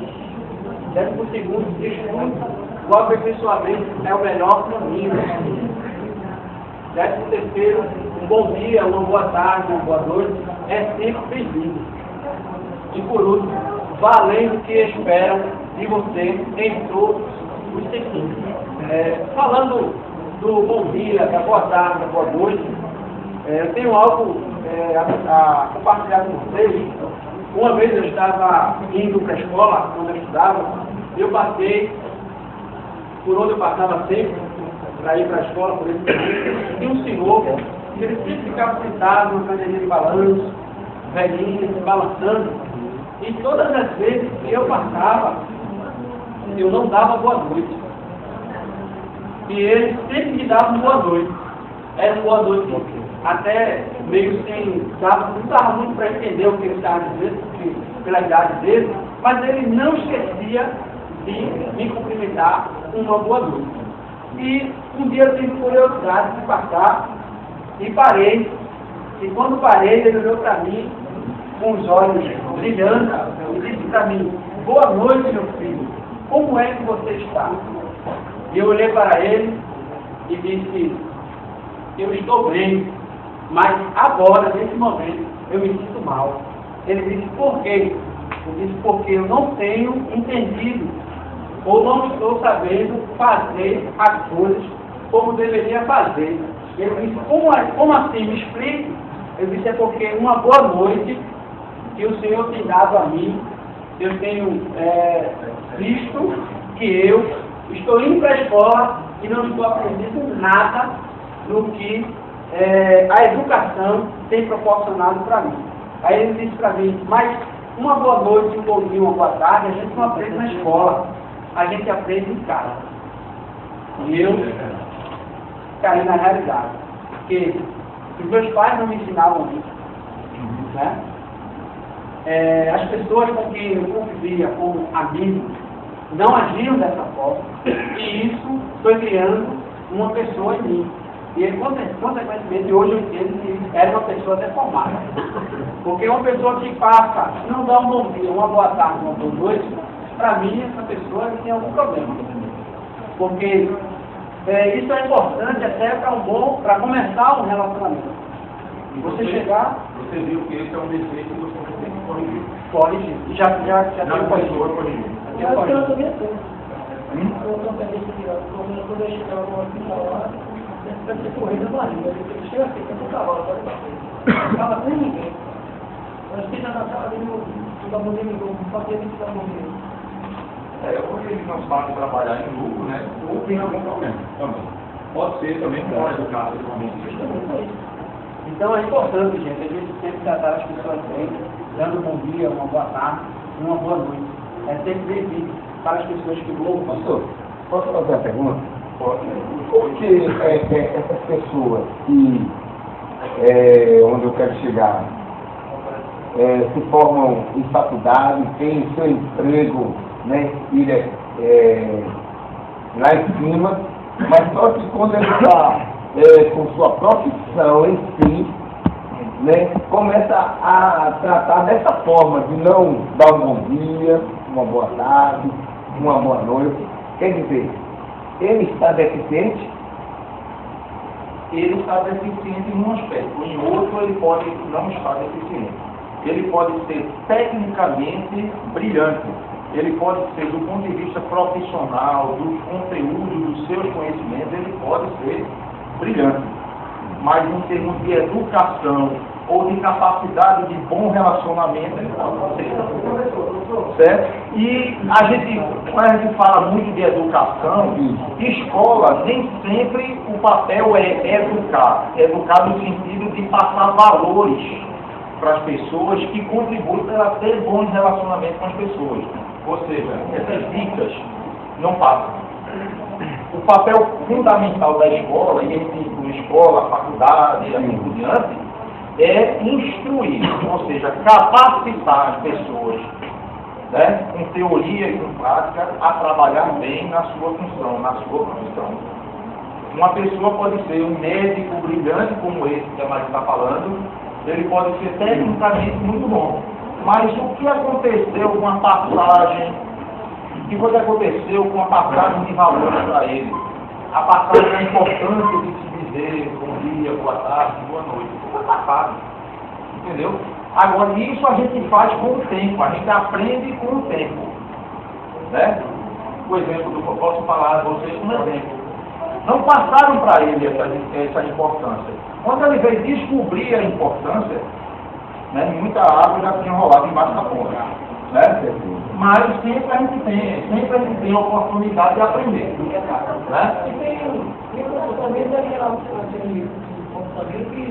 12º, estude, o aperfeiçoamento é o melhor caminho. 13º, um bom dia, uma boa tarde, uma boa noite, é sempre bem-vindo. E por último, vá além do que esperam de você em todos os sentidos. Falando do bom dia, da boa tarde, da boa noite, eu tenho algo a compartilhar com vocês. Uma vez eu estava indo para a escola, quando eu estudava, eu passei por onde eu passava sempre, para ir para a escola, por esse caminho, e um senhor, ele sempre ficava sentado numa cadeirinha de balanço, velhinho, se balançando, e todas as vezes que eu passava, eu não dava boa noite. E ele sempre me dava uma boa noite. Era uma boa noite, até meio sem, não dava muito para entender o que ele estava dizendo, porque, pela idade dele, mas ele não esquecia de me cumprimentar com uma boa noite. E um dia eu tive curiosidade de passar e parei. E quando parei, ele olhou para mim com os olhos brilhando e disse para mim: boa noite, meu filho, como é que você está? E eu olhei para ele e disse: eu estou bem, mas agora, nesse momento, eu me sinto mal. Ele disse: por quê? Eu disse: porque eu não tenho entendido ou não estou sabendo fazer as coisas como deveria fazer. Ele disse: como assim? Me explique. Eu disse: é porque uma boa noite que o Senhor tem dado a mim, eu tenho visto que eu estou indo para a escola e não estou aprendendo nada do que a educação tem proporcionado para mim. Aí ele disse para mim: mas uma boa noite, um bom dia, uma boa tarde, a gente não aprende na escola, a gente aprende em casa. E eu caí na realidade, porque os meus pais não me ensinavam isso, né? As pessoas com quem eu convivia como amigo não agiam dessa forma, e isso foi criando uma pessoa em mim. E ele, consequentemente, hoje eu entendo que era uma pessoa deformada. Porque uma pessoa que passa, não dá um bom dia, uma boa tarde, uma boa noite, para mim, essa pessoa tem algum problema. Porque isso é importante até para começar um relacionamento. Você chegar... Você viu que esse é um defeito que você tem que corrigir. Corrigir. E já tem corrigir. Eu também tenho. Eu também quando eu chegava no hospital lá, deve ter corrido na barriga. Eu chego assim, tem um cavalo, não estava sem ninguém. Eu fiquei na sala ali no Gamonê, no paciente do Gamonê. Hoje eles não sabem trabalhar em grupo, né? Ou tem algum problema também. pode ser também bom educar sexualmente. Então é importante, gente, a gente sempre tratar as pessoas bem, dando um bom dia, uma boa tarde e uma boa noite. É sempre bem-vindo para as pessoas que louvam. Pastor, posso fazer uma pergunta? Por que essas pessoas que, onde eu quero chegar, se formam em faculdade, têm seu emprego, né, lá em cima, mas só que quando ele está com sua profissão em si, né, começa a tratar dessa forma, de não dar um bom dia, uma boa tarde, uma boa noite. Quer dizer, ele está deficiente? Ele está deficiente em um aspecto, em outro ele pode não estar deficiente. Ele pode ser tecnicamente brilhante, ele pode ser do ponto de vista profissional, dos conteúdos, dos seus conhecimentos, ele pode ser brilhante. Mas em termos de educação ou de capacidade de bom relacionamento, ele pode ser. Certo? E quando a gente fala muito de educação, escola, nem sempre o papel é educar. Educar no sentido de passar valores para as pessoas que contribuem para ter bons relacionamentos com as pessoas. Ou seja, essas dicas não passam. O papel fundamental da escola, e entre escola, faculdade e assim por diante, é instruir, ou seja, capacitar as pessoas, né, com teoria e com prática, a trabalhar bem na sua função, na sua profissão. Uma pessoa pode ser um médico brilhante, como esse que a Maria está falando, ele pode ser tecnicamente muito bom. Mas o que aconteceu com a passagem, o que foi que aconteceu com a passagem de valores para ele? A passagem da importância de se dizer bom dia, boa tarde, boa noite. Foi passado. Entendeu? Agora, isso a gente faz com o tempo, a gente aprende com o tempo. Né? O exemplo do que eu posso falar a vocês como exemplo. Não passaram para ele essa importância. Quando ele veio descobrir a importância, né, muita água já tinha rolado embaixo da ponte. Né? Mas sempre a gente tem a oportunidade de aprender. Né? E tem um comportamento daquele comportamento que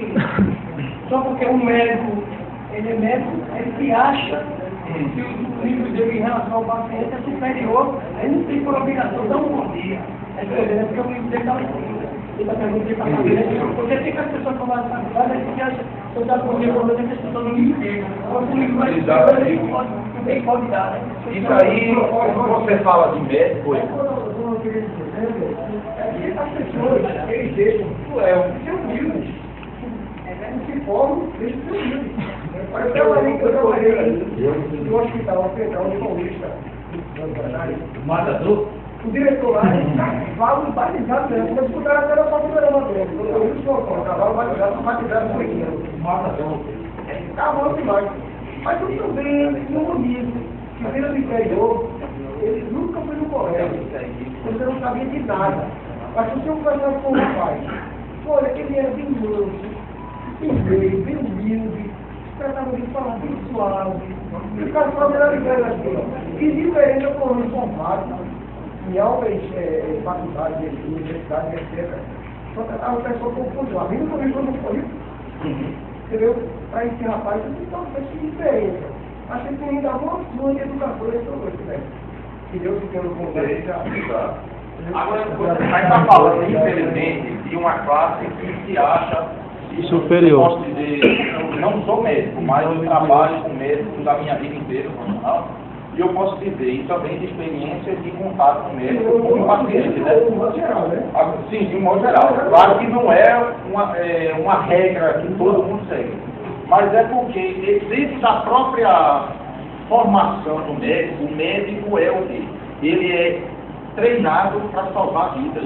só porque um médico, ele é médico, ele se acha que o nível dele em relação ao paciente é superior, ele não tem por obrigação dar um bom dia. É porque o nível dele está lá em cima. Porque tem que as pessoas tomam essa faculdade, a gente acha que eu dar bom dia para você, que as pessoas não me entendem. O nível mais não pode dar, né? Isso aí, quando você fala de médico, eu queria dizer, as pessoas, eles deixam ser humildes. Se formam, deixam ser humildes. Eu trabalhei no hospital central de Paulista, matador. o diretor lá fala batizado mesmo, mas escutaram até na própria gravadora. Eu vi o cavalo batizado com ele. Matador. Acabou demais. Mas eu também tinha um amigo que veio do interior, ele nunca foi no colégio, você não sabia de nada. Mas se eu conversava com o rapaz, olha, ele era bem manso, bem humilde, tratava de falar bem suave, e o cara falava era ligado assim, e diferente eu coloquei formado em altas faculdades, universidades, etc. Só tratava a pessoa com confusão. A minha também foi muito político. Entendeu? Para esse rapaz, eu não estava fazendo diferença. Achei que ainda uma de educação nesse programa, né? Que Deus se deu no conselho já. Agora, você está falando, infelizmente, de uma classe que se acha superior. Eu posso dizer, eu não sou médico, mas eu trabalho com médicos da minha vida inteira, profissional, e eu posso dizer, e também de experiência de contato com médico como paciente, né? De um modo geral, né? Sim, de um modo geral. Claro que não é uma regra que todo mundo segue, mas é porque dentro da própria formação do médico, o médico é o quê? Ele é treinado para salvar vidas.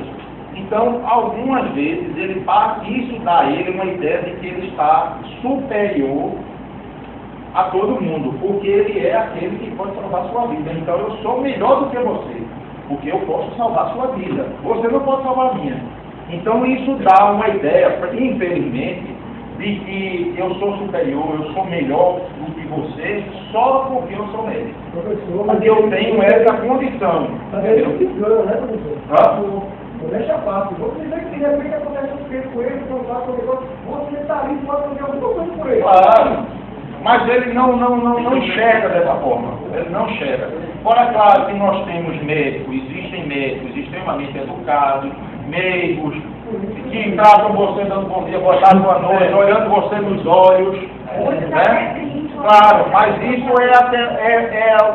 Então, algumas vezes, isso dá a ele uma ideia de que ele está superior a todo mundo, porque ele é aquele que pode salvar a sua vida. Então, eu sou melhor do que você, porque eu posso salvar a sua vida. Você não pode salvar a minha. Então, isso dá uma ideia, infelizmente, de que eu sou superior, eu sou melhor do que você, só porque eu sou médico. Porque eu tenho essa condição. Entendeu? Deixa fácil. Vou dizer que de repente acontece um tempo com ele, não faço um negócio, você está ali, pode fazer alguma coisa por ele. Claro, mas ele não enxerga dessa forma. Ele não enxerga. Fora, claro, que nós temos médicos extremamente educados, meigos, que tratam você dando bom dia, boa tarde, boa noite, olhando você nos olhos. Né? Claro, mas isso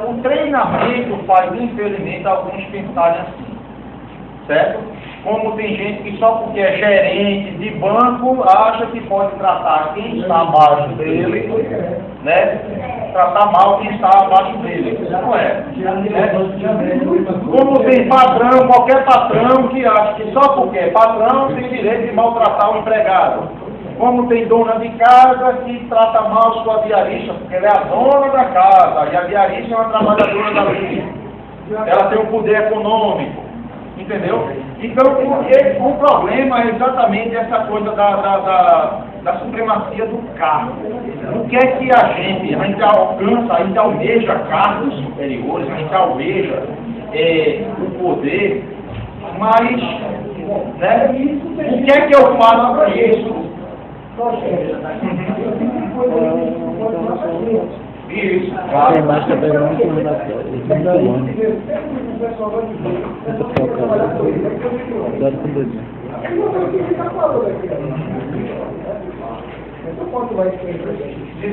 o treinamento faz, infelizmente, alguns pensarem assim. Certo? Como tem gente que só porque é gerente de banco acha que pode tratar quem está abaixo dele, né? Tratar mal quem está abaixo dele. Não é. Como tem patrão, qualquer patrão que acha que só porque é patrão tem direito de maltratar o empregado. Como tem dona de casa que trata mal sua diarista, porque ela é a dona da casa, e a diarista é uma trabalhadora da lei. Ela tem um poder econômico. Entendeu? Então, o problema é exatamente essa coisa da supremacia do cargo. O que é que a gente alcança, a gente almeja cargos superiores, a gente almeja o poder, mas, né, o que é que eu faço para isso? Isso, claro. Tem mais também não com relação.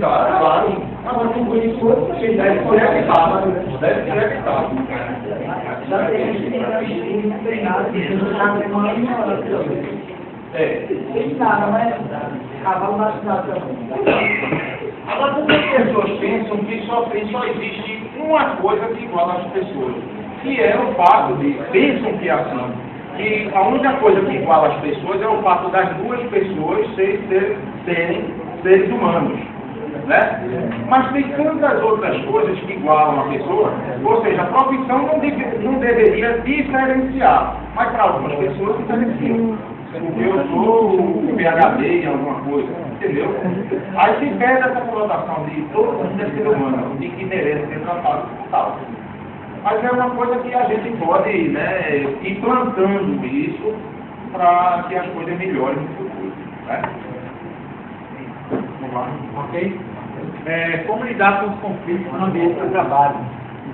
Claro. Mas com isso, você deve ser evitado. Deve ser evitado. Agora, por que as pessoas pensam que só existe uma coisa que iguala as pessoas? Que é o fato de, pensam que é assim, que a única coisa que iguala as pessoas é o fato das duas pessoas serem seres humanos. Né? Mas tem tantas outras coisas que igualam a pessoa, ou seja, a profissão não deveria diferenciar, mas para algumas pessoas diferenciam. Porque eu sou um PhD em alguma coisa, entendeu? Aí se perde essa conotação de todo mundo é ser humano, de que merece ser tratado tal. Mas é uma coisa que a gente pode, né, ir plantando isso para que as coisas melhorem no futuro. Né? Vamos lá, ok? Como lidar com os conflitos no ambiente do trabalho?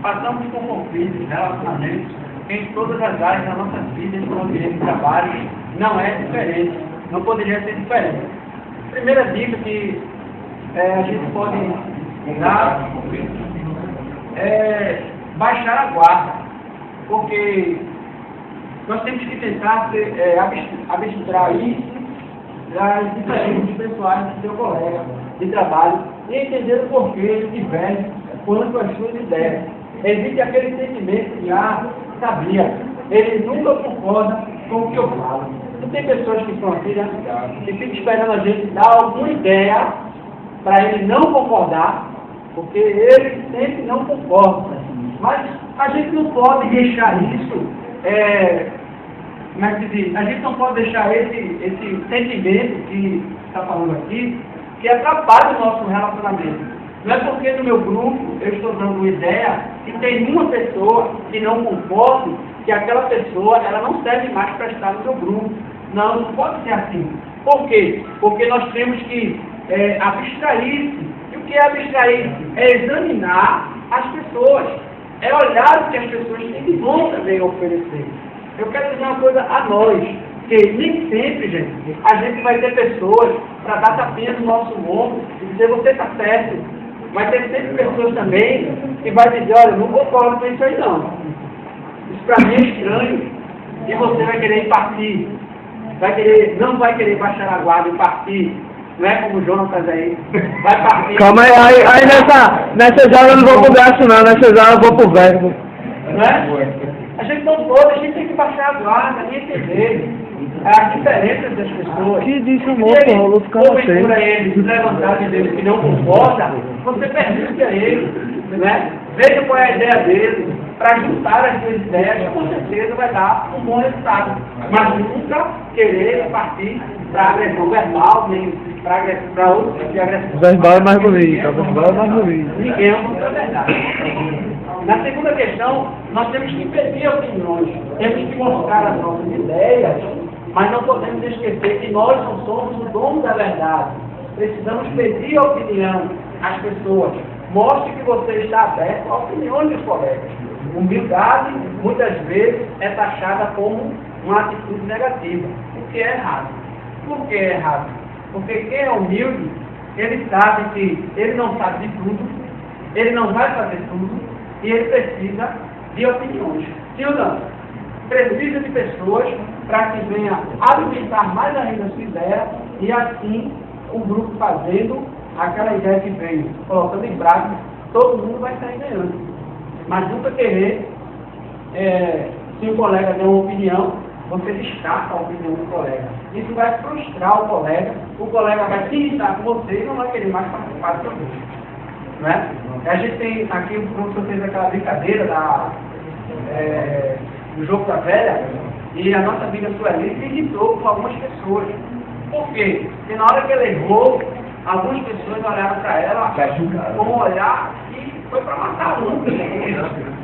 Passamos por conflitos e relacionamentos em todas as áreas da nossa vida, no ambiente de trabalho, não é diferente, não poderia ser diferente. Primeira dica que a gente pode dar é baixar a guarda, porque nós temos que tentar abstrair das diferenças pessoais do seu colega de trabalho e entender o porquê ele diverge quanto às suas ideias. Evite aquele sentimento de sabia, ele nunca concorda com o que eu falo. Não tem pessoas que são assim, né? Que ficam esperando a gente dar alguma ideia para ele não concordar, porque ele sempre não concorda. Mas a gente não pode deixar isso, como é que se diz? A gente não pode deixar esse sentimento que está falando aqui, que atrapalha o nosso relacionamento. Não é porque no meu grupo eu estou dando uma ideia que tem uma pessoa que não concorda, que aquela pessoa ela não serve mais para estar no meu grupo. Não, não pode ser assim. Por quê? Porque nós temos que abstrair-se. E o que é abstrair-se? É examinar as pessoas. É olhar o que as pessoas têm de bom também a oferecer. Eu quero dizer uma coisa a nós, que nem sempre, gente, a gente vai ter pessoas para dar tapinha no nosso ombro e dizer, você está certo. Vai ter sempre pessoas também que vai dizer, olha, não concordo com isso aí não. Isso para mim é estranho. E você vai querer partir. Não vai querer baixar a guarda e partir. Não é como o Jonas aí. Vai partir. Calma aí nessa hora eu não vou pro braço não, nessa hora eu vou pro verbo. Não é? A gente não pode, a gente tem que baixar a guarda e entender as diferenças das pessoas. Que disse o moço, eu vou ficar porventura ele levantar de dele que não concorda, você pergunte a ele, né? Veja qual é a ideia dele, para juntar as duas ideias, com certeza vai dar um bom resultado. Mas nunca querer partir para agressão verbal, nem para outro tipo de agressão. O verbal é mais bonito, o verbal é mais bonito. Ninguém é uma verdade. Na segunda questão, nós temos que pedir opiniões, temos que mostrar as nossas ideias, mas não podemos esquecer que nós não somos o dono da verdade. Precisamos pedir opinião às pessoas. Mostre que você está aberto à opinião dos colegas. Humildade, muitas vezes, é taxada como uma atitude negativa, o que é errado. Por que é errado? Porque quem é humilde, ele sabe que ele não sabe de tudo, ele não vai fazer tudo, e ele precisa de opiniões. Sim ou não? Precisa de pessoas para que venha alimentar mais ainda a sua ideia, e assim o grupo fazendo aquela ideia que veio, colocando em prática, todo mundo vai sair ganhando. Mas nunca querer, se o colega der uma opinião, você descarta a opinião do colega. Isso vai frustrar o colega vai se irritar com você e não vai querer mais participar do seu grupo. Né? A gente tem aqui, o professor fez aquela brincadeira do jogo da velha, e a nossa amiga Sueli se irritou com algumas pessoas. Por quê? Porque na hora que ele errou, algumas pessoas olharam para ela com um olhar que foi para matar um.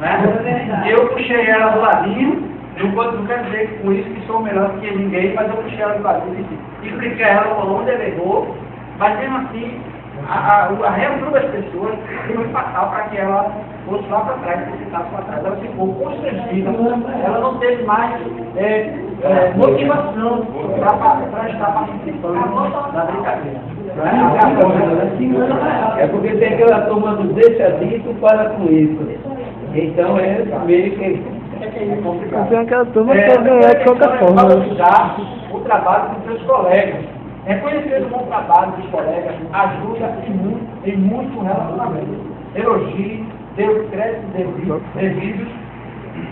Né? Eu puxei ela do ladinho, não quero dizer com isso que sou melhor que ninguém, mas eu puxei ela do ladinho e expliquei a ela onde ele errou, mas mesmo assim, a reação das pessoas foi fatal para que ela fosse lá para trás, se sentasse para trás. Ela ficou constrangida, ela não teve mais motivação para estar participando da brincadeira. É porque tem aquela turma do deixa disso, para com isso. Então é meio que... Tem aquela turma que quer ganhar de qualquer forma. Valorizar o trabalho dos seus colegas. Reconhecer o bom trabalho dos colegas ajuda em muito relacionamento. Elogie, dê os créditos devidos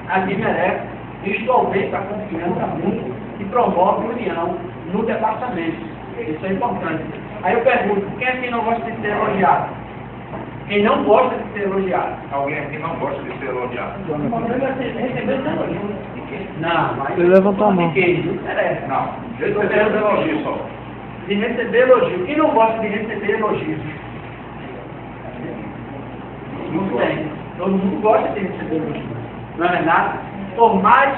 a quem merece. Isto aumenta a confiança muito e promove união no departamento. Isso é importante. Aí eu pergunto, quem aqui não gosta de ser elogiado? Quem não gosta de ser elogiado? Alguém aqui não gosta de ser elogiado? O problema é receber elogio. Não, mas... Você levantou a mão. Não interessa. Não, receber elogio só. De receber elogio. Quem não gosta de receber elogios? Não tem. Todo mundo gosta de receber elogios. Não é verdade? Por mais,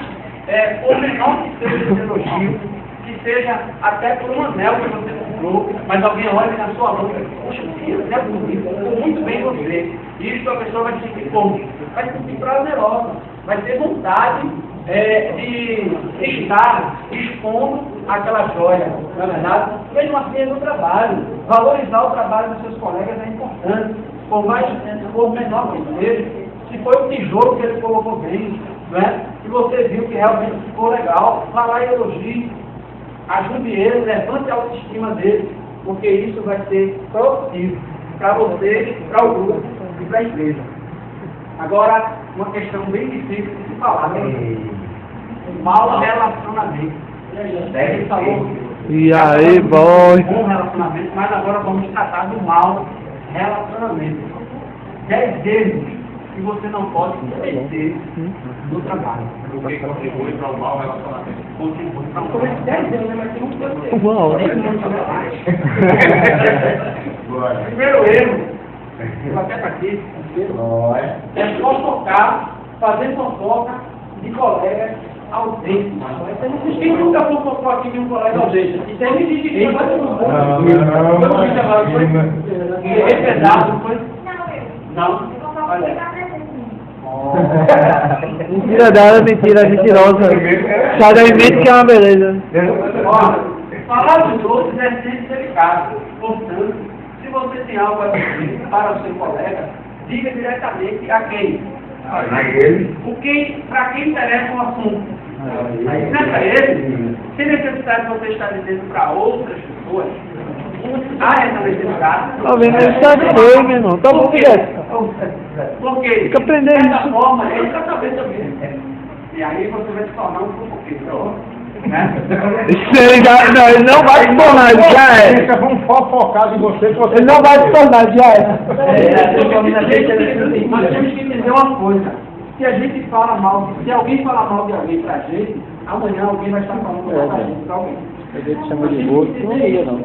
por menor que seja esse elogio, que seja até por um anel que você comprou, mas alguém olha na sua mão e diz, poxa, que anel bonito, ficou muito bem você. Isso a pessoa vai se sentir como? Vai se sentir prazerosa, vai ter vontade de estar expondo aquela joia, não é verdade? Mesmo assim é no trabalho. Valorizar o trabalho dos seus colegas é importante, por menor que seja. Se foi o tijolo que ele colocou bem, né? E você viu que realmente ficou legal, vá lá e elogie, ajude ele, levante a autoestima dele, porque isso vai ser produtivo para você, para o grupo e para a empresa. Agora, uma questão bem difícil de se falar, né? Mau relacionamento. Ele falou. E aí, boy? Bom relacionamento, mas agora vamos tratar do mau relacionamento. 10 erros que você não pode cometer no trabalho. O que contribui para o mau relacionamento? Contribui para o 10 erros, mas tem um que Uau. Primeiro erro, eu até para aqui, é fofocar, fazer fofoca de colegas ausentes. Quem nunca fofocou aqui de um colega ausente? Isso aí não existe aqui, mas eu não vou. Não? Olha. Mentira dela, mentira mentirosa. Sai daí, mente que é uma beleza. Falar dos outros é sempre delicado. Portanto, se você tem algo a dizer para o seu colega, diga diretamente a quem? Para quem interessa o assunto. Não é para ele? Se necessidade você está dizendo para outras pessoas, há essa necessidade. Tá vendo? Ele tá feio, meu irmão. Tá bom, Jéssica. Porque, Fica aprendendo dessa isso. forma, ele está sabendo também. E aí você vai se tornar um fofoqueiro. Né? Ele não vai se tornar, já é. Vamos fofocar de você, que você... Ele não vai se tornar, já é. Mas temos que entender uma coisa. Se a gente fala mal, se alguém fala mal de alguém pra gente, amanhã alguém vai estar falando mal da gente pra alguém. A gente chama de gordo, não ia não.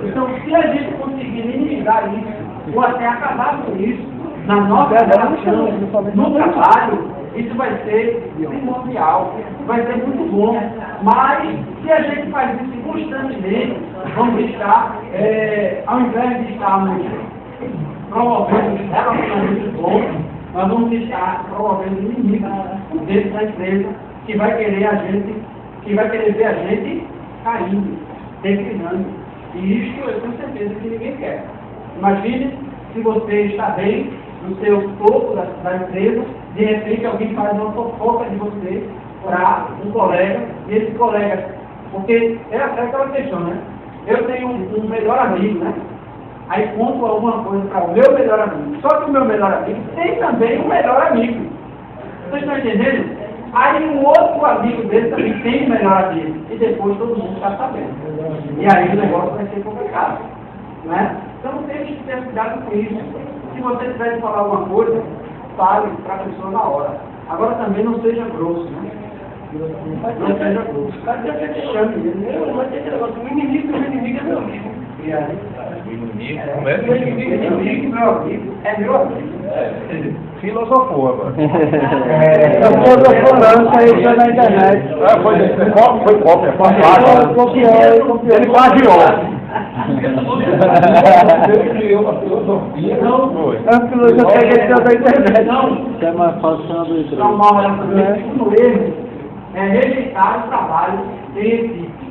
Então, se a gente conseguir minimizar isso, ou até acabar com isso, na nossa relação, no trabalho, isso vai ser primordial, vai ser muito bom. Mas, se a gente faz isso constantemente, vamos estar, ao invés de estarmos promovendo relacionamentos bons, nós vamos estar promovendo inimigos dentro da empresa que vai querer ver a gente caindo, declinando. E isso eu tenho certeza que ninguém quer. Imagine se você está bem no seu topo da empresa, de repente alguém faz uma fofoca de você para um colega, e esse colega, porque é aquela questão, né? Eu tenho um melhor amigo, né? Aí conto alguma coisa para o meu melhor amigo. Só que o meu melhor amigo tem também um melhor amigo. Vocês estão entendendo? Aí um outro amigo dele também tem um melhor amigo. E depois todo mundo está sabendo. E aí o negócio vai ser complicado. Né? Então tem que ter cuidado com isso. Se você tiver de falar alguma coisa, fale para a pessoa na hora. Agora também não seja grosso, né? Não seja grosso. Mas que a gente chame ele. Não vai ter negócio. O inimigo é meu amigo. E aí? O inimigo, meu amigo, é meu amigo. Filosofou agora. Eu filosofou não, isso aí foi na internet. Foi cópia, Copiou. Ele plagiou. Ele criou uma filosofia. É uma filosofia que ele deu na internet. Isso é mais fácil que uma dois. Então, o erro é rejeitar o trabalho em equipe.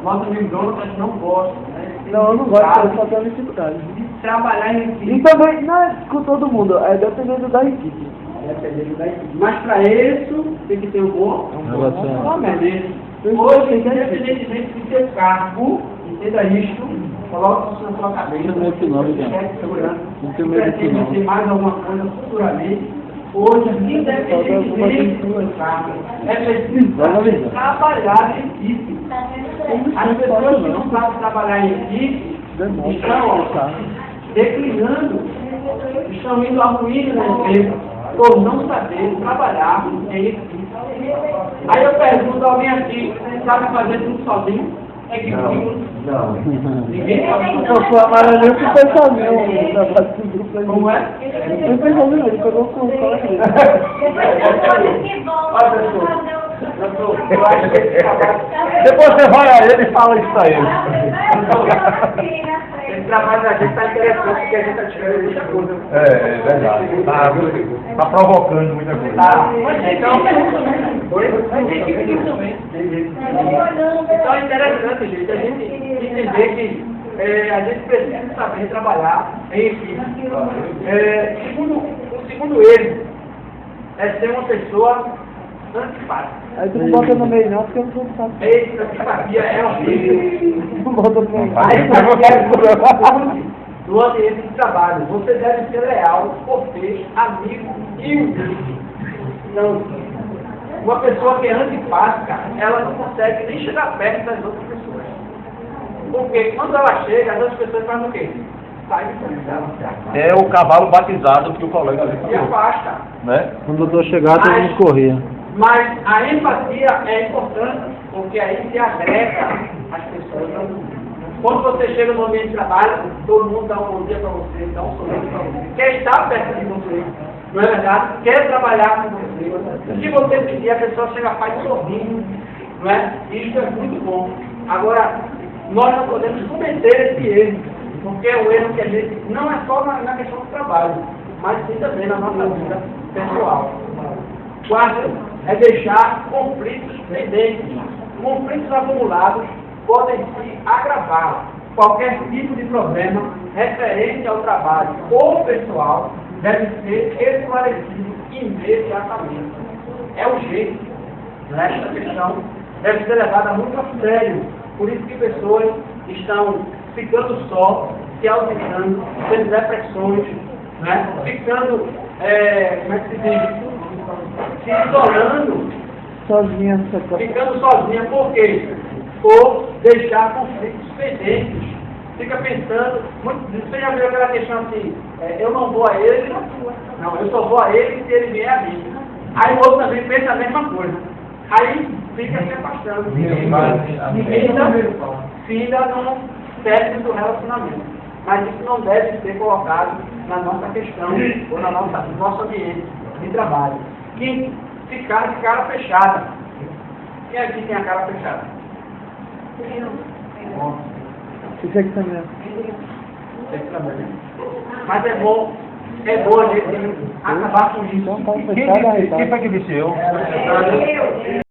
Nosso amigo Jonathan não gosta, né? Não, eu não gosto, eu só tenho dificuldade. De trabalhar em equipe. E também, não é com todo mundo, é dependendo da equipe. Dependendo da equipe. Mas para isso, tem que ter um bom relacionamento. Hoje, independentemente do seu cargo, entenda isto, coloque isso na sua cabeça. Pretende ter mais alguma coisa futuramente. Hoje, independentemente do seu cargo, é preciso trabalhar em equipe. As pessoas que não sabem trabalhar em equipe estão declinando, estão indo à ruína na empresa por não saber trabalhar em equipe. Aí eu pergunto a alguém aqui, sabe fazer tudo sozinho? É que Não. ninguém sabe. Mas eu fui pensar sozinho, o trabalho do grupo aí. Como é? Eu fui sozinho, ele pegou com o colega dele. Depois você vai a ele e fala isso a ele. Esse trabalho da gente está interessante porque a gente está tirando muita coisa. É verdade. Tá provocando muita coisa. Então é interessante, gente, a gente entender que a gente precisa saber trabalhar em equipe. O segundo erro é ser uma pessoa antipática. Aí tu não bota no meio não, porque eu não sabe. Eita, antipatia é horrível. Não bota no meio. No ambiente de trabalho, você deve ser leal, cortês, amigo e humilde. Então, uma pessoa que é antipática, ela não consegue nem chegar perto das outras pessoas. Porque quando ela chega, as outras pessoas fazem o quê? Sai de frente dela. É o cavalo batizado que o colega ali E afasta. né? Quando o doutor chegar, todo mundo corria. Mas a empatia é importante, porque aí se agrega as pessoas. Quando você chega no ambiente de trabalho, todo mundo dá um bom dia para você, dá um sorriso para você, quer estar perto de você, não é verdade? Quer trabalhar com você. Se você pedir, a pessoa chega faz sorrindo, não é? Isso é muito bom. Agora, nós não podemos cometer esse erro, porque é um erro que a gente, não é só na questão do trabalho, mas sim também na nossa vida pessoal. Quarto, é deixar conflitos pendentes. Conflitos acumulados podem se agravar. Qualquer tipo de problema referente ao trabalho ou pessoal deve ser esclarecido imediatamente. É urgente. Esta questão deve ser levada muito a sério. Por isso que pessoas estão ficando só, se ausentando, tendo depressões, né? Ficando, como é que se diz? Se isolando, Sozinha, ficando sozinha, por quê? Por deixar conflitos pendentes. Fica pensando, você já viu aquela questão assim, eu não vou a ele, não, eu só vou a ele se ele vier a mim. Aí o outro também pensa a mesma coisa. Aí fica se afastando. Ninguém fica no término do relacionamento. Mas isso não deve ser colocado na nossa questão, ou no nosso ambiente de trabalho. Quem ficar de cara fechada. Quem aqui tem a cara fechada? Isso aqui também. Mas é bom a gente acabar com isso. Então, tá Quem fechado, foi que disse eu?